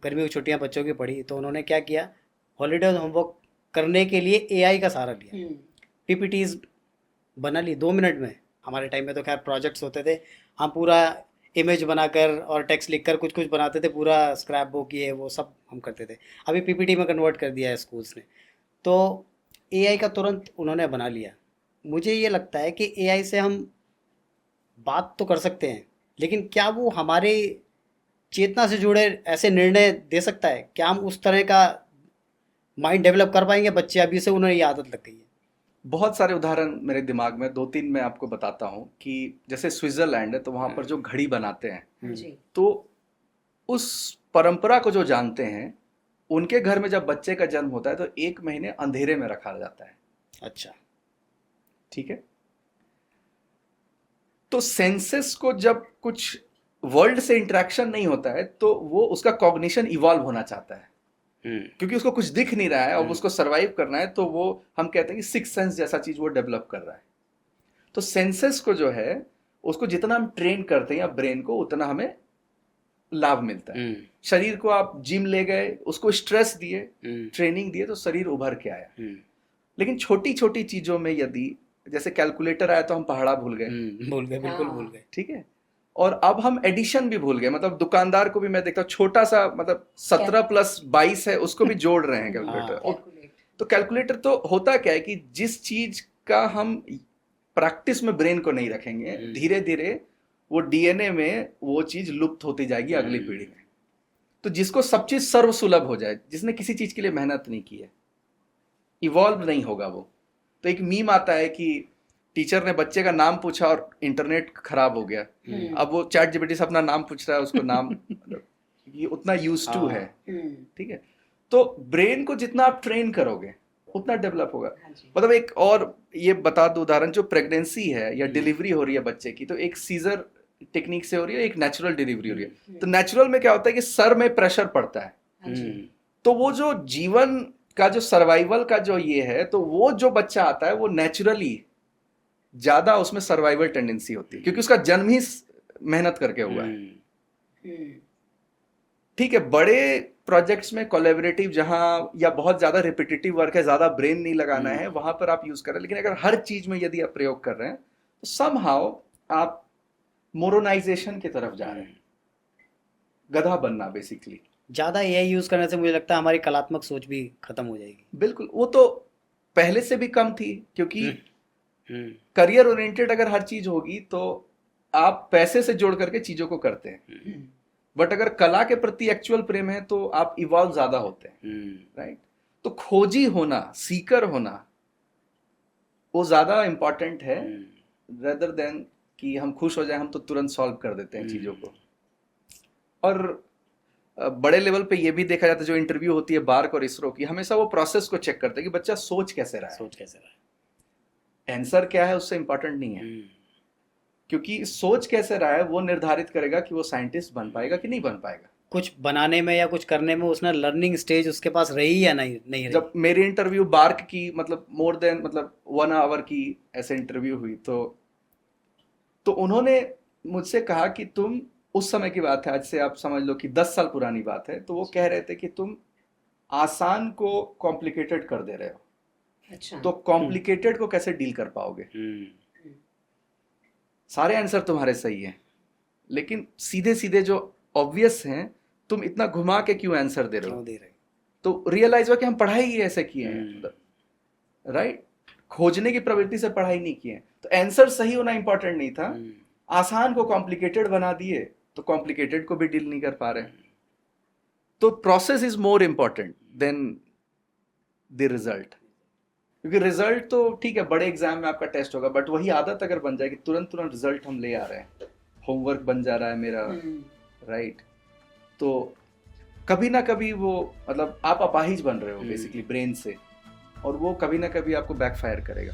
गर्मी की छुट्टियां बच्चों की पड़ी, तो उन्होंने क्या किया, हॉलीडेज होमवर्क करने के लिए एआई का सहारा लिया। पीपीटीज बना ली 2 मिनट में। हमारे टाइम में तो खैर प्रोजेक्ट्स होते थे, हम पूरा इमेज बनाकर और टेक्स्ट लिखकर कुछ कुछ बनाते थे, पूरा स्क्रैप बुक ये वो सब हम करते थे। अभी पीपीटी में कन्वर्ट कर दिया है स्कूल्स ने, तो एआई का तुरंत उन्होंने बना लिया। मुझे ये लगता है कि एआई से हम बात तो कर सकते हैं, लेकिन क्या वो हमारे चेतना से जुड़े ऐसे निर्णय दे सकता है? क्या हम उस तरह का माइंड डेवलप कर पाएंगे? बच्चे अभी से उन्हें ये आदत लग गई है। बहुत सारे उदाहरण मेरे दिमाग में, 2-3 मैं आपको बताता हूँ कि जैसे स्विट्जरलैंड है तो वहाँ पर जो घड़ी बनाते हैं, तो उस परंपरा को जो जानते हैं, उनके घर में जब बच्चे का जन्म होता है तो 1 महीने अंधेरे में रखा जाता है। अच्छा, ठीक है। तो सेंसेस को जब कुछ वर्ल्ड से इंटरेक्शन नहीं होता है तो वो उसका कॉग्निशन इवॉल्व होना चाहता है, क्योंकि उसको कुछ दिख नहीं रहा है और उसको सरवाइव करना है, तो वो हम कहते हैं कि सिक्स सेंस जैसा चीज वो डेवलप कर रहा है। तो सेंसेस को जो है उसको जितना हम ट्रेन करते हैं या ब्रेन को, उतना हमें लाभ मिलता है। शरीर को आप जिम ले गए, उसको स्ट्रेस दिए, ट्रेनिंग दिए, तो शरीर उभर के आया। लेकिन छोटी छोटी चीजों में यदि, जैसे कैलकुलेटर आया तो हम पहाड़ा भूल गए, बिल्कुल भूल गए। ठीक है। और अब हम एडिशन भी भूल गए, मतलब दुकानदार को भी मैं देखता हूँ छोटा सा, मतलब 17 + 22 है, उसको भी जोड़ रहे हैं कैलकुलेटर। तो कैलकुलेटर तो होता क्या है कि जिस चीज का हम प्रैक्टिस में ब्रेन को नहीं रखेंगे, धीरे धीरे वो डीएनए में वो चीज लुप्त होती जाएगी अगली पीढ़ी में। तो जिसको सब चीज सर्वसुलभ हो जाए, जिसने किसी चीज के लिए मेहनत नहीं की है, इवॉल्व नहीं होगा वो। तो एक मीम आता है कि टीचर ने बच्चे का नाम पूछा और इंटरनेट खराब हो गया। अब वो चैट जीपीटी से अपना नाम पूछ रहा है, उसको नाम ये उतना यूज टू है। ठीक है। तो ब्रेन को जितना आप ट्रेन करोगे उतना डेवलप होगा। मतलब एक और ये बता दो उदाहरण, जो प्रेगनेंसी है या डिलीवरी हो रही है बच्चे की, तो एक सीजर टेक्निक से हो रही है, एक नेचुरल डिलीवरी हो रही है। तो नेचुरल में क्या होता है कि सर में प्रेशर पड़ता है, तो वो जो जीवन का जो सर्वाइवल का जो ये है, तो वो जो बच्चा आता है वो नेचुरली ज्यादा उसमें सर्वाइवल टेंडेंसी होती है, क्योंकि उसका जन्म ही मेहनत करके हुआ है। ठीक है। बड़े प्रोजेक्ट्स में कोलैबोरेटिव, जहां या बहुत ज्यादा रिपीटेटिव वर्क है, ज्यादा ब्रेन नहीं लगाना है, वहां पर आप यूज कर रहे हैं। लेकिन अगर हर चीज में यदि आप प्रयोग कर रहे हैं तो समहाउ आप मोरोनाइजेशन की तरफ जा रहे हैं, गधा बनना बेसिकली। ज्यादा एआई यूज करने से मुझे लगता है हमारी कलात्मक सोच भी खत्म हो जाएगी। बिल्कुल, वो तो पहले से भी कम थी, क्योंकि करियर ओरिएंटेड अगर हर चीज होगी तो आप पैसे से जोड़ करके चीजों को करते हैं, बट अगर कला के प्रति एक्चुअल प्रेम है तो आप इवॉल्व ज्यादा होते हैं, राइट। तो खोजी होना, सीकर होना, वो ज्यादा इंपॉर्टेंट है रेदर देन कि हम खुश हो जाए, हम तो तुरंत सॉल्व कर देते हैं चीजों को। और बड़े लेवल पे ये भी देखा जाता है, जो इंटरव्यू होती है बार्क और इसरो की, हमेशा वो प्रोसेस को चेक करते हैं कि बच्चा सोच कैसे रहा है, आंसर क्या है उससे इंपॉर्टेंट नहीं है। क्योंकि सोच कैसे रहा है वो निर्धारित करेगा कि वो साइंटिस्ट बन पाएगा कि नहीं बन पाएगा। कुछ बनाने में या कुछ करने में उसने लर्निंग स्टेज उसके पास रही या नहीं रही। जब मेरी इंटरव्यू बार्क की, मतलब मोर देन, मतलब 1 आवर की ऐसे इंटरव्यू हुई, तो उन्होंने मुझसे कहा कि तुम, उस समय की बात है, आज से आप समझ लो कि 10 साल पुरानी बात है, तो वो कह रहे थे कि तुम आसान को कॉम्प्लिकेटेड कर दे रहे हो। अच्छा। तो कॉम्प्लिकेटेड को कैसे डील कर पाओगे? सारे आंसर तुम्हारे सही हैं, लेकिन सीधे सीधे जो ऑब्वियस हैं तुम इतना घुमा के क्यों आंसर दे रहे हो? तो रियलाइज हुआ कि हम पढ़ाई ही ऐसे किए हैं, राइट। खोजने की प्रवृत्ति से पढ़ाई नहीं किए। तो आंसर सही होना इंपॉर्टेंट नहीं था, आसान को कॉम्प्लिकेटेड बना दिए, तो कॉम्प्लिकेटेड को भी डील नहीं कर पा रहे। तो process is more important than the result. क्योंकि रिजल्ट तो ठीक है, बड़े एग्जाम में आपका टेस्ट होगा, बट वही आदत अगर बन जाए कि तुरंत तुरंत रिजल्ट हम ले आ रहे हैं, होमवर्क बन जा रहा है मेरा, राइट, तो कभी ना कभी वो, मतलब आप अपाहिज बन रहे हो बेसिकली ब्रेन से, और वो कभी ना कभी आपको बैकफायर करेगा।